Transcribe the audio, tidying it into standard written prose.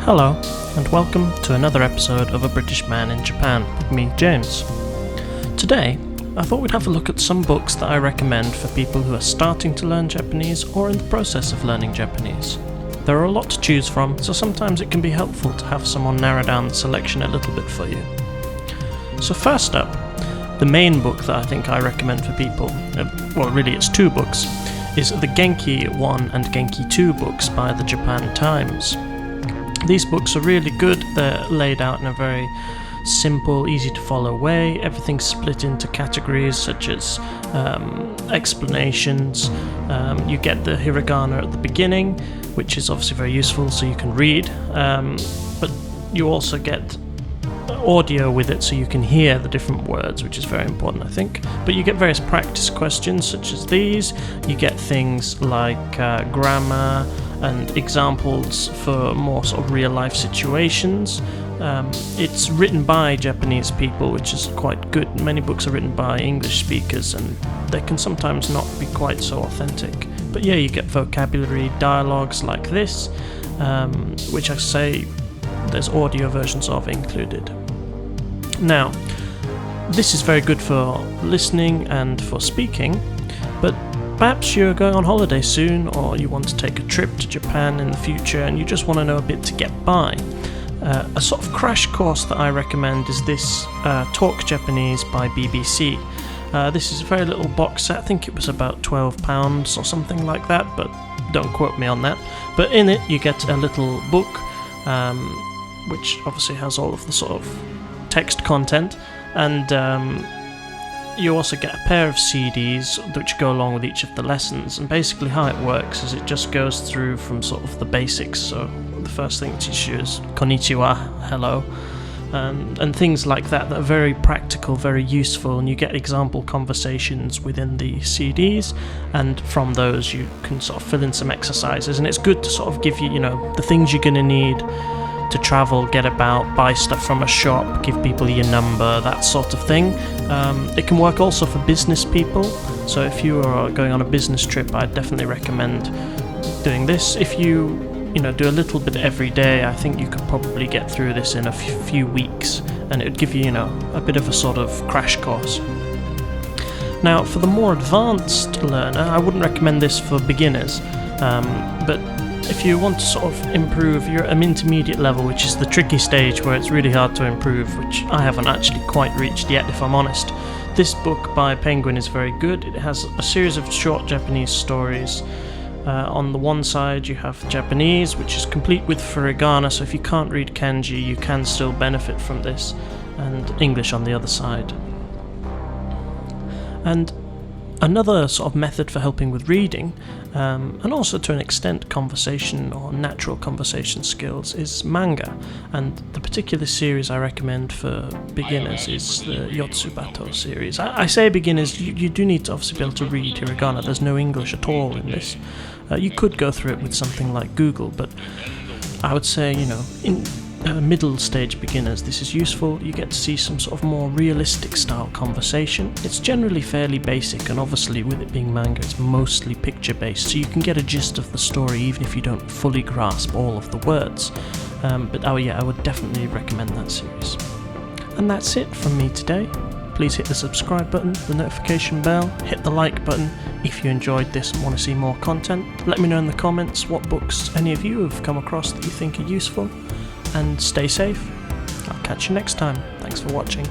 Hello, and welcome to another episode of A British Man in Japan with me, James. Today, I thought we'd have a look at some books that I recommend for people who are starting to learn Japanese or in the process of learning Japanese. There are a lot to choose from, so sometimes it can be helpful to have someone narrow down the selection a little bit for you. So first up, the main book that I think I recommend for people, really it's two books, is the Genki 1 and Genki 2 books by the Japan Times. These books are really good. They're laid out in a very simple, easy to follow way. Everything's split into categories such as explanations. You get the hiragana at the beginning, which is obviously very useful so you can read, but you also get audio with it so you can hear the different words, which is very important, I think. But you get various practice questions such as these. You get things like grammar and examples for more sort of real life situations. It's written by Japanese people, which is quite good. Many books are written by English speakers and they can sometimes not be quite so authentic. But yeah, you get vocabulary, dialogues like this, which I say there's audio versions of included. Now, this is very good for listening and for speaking, but perhaps you're going on holiday soon, or you want to take a trip to Japan in the future and you just want to know a bit to get by. A sort of crash course that I recommend is this Talk Japanese by BBC. This is a very little box set. I think it was about £12 or something like that, but don't quote me on that. But in it you get a little book, which obviously has all of the sort of text content, and you also get a pair of CDs which go along with each of the lessons. And basically how it works is it just goes through from sort of the basics. So the first thing it teaches you is konnichiwa, hello, and things like that are very practical, very useful, and you get example conversations within the CDs, and from those you can sort of fill in some exercises. And it's good to sort of give you, the things you're going to need to travel, get about, buy stuff from a shop, give people your number, that sort of thing. It can work also for business people, so if you are going on a business trip, I'd definitely recommend doing this. If you do a little bit every day, I think you could probably get through this in a few weeks, and it would give you, a bit of a sort of crash course. Now, for the more advanced learner, I wouldn't recommend this for beginners, but if you want to sort of improve, you're at an intermediate level, which is the tricky stage where it's really hard to improve, which I haven't actually quite reached yet, if I'm honest. This book by Penguin is very good. It has a series of short Japanese stories. On the one side you have Japanese, which is complete with furigana, so if you can't read kanji you can still benefit from this, and English on the other side. And another sort of method for helping with reading, and also to an extent conversation or natural conversation skills, is manga. And the particular series I recommend for beginners is the Yotsubato series. I say beginners, you do need to obviously be able to read hiragana. There's no English at all in this. You could go through it with something like Google, but I would say, in middle stage beginners, this is useful. You get to see some sort of more realistic style conversation. It's generally fairly basic, and obviously with it being manga, it's mostly picture based, so you can get a gist of the story even if you don't fully grasp all of the words. I would definitely recommend that series. And that's it from me today. Please hit the subscribe button, the notification bell, hit the like button if you enjoyed this and want to see more content. Let me know in the comments what books any of you have come across that you think are useful, and stay safe. I'll catch you next time. Thanks for watching.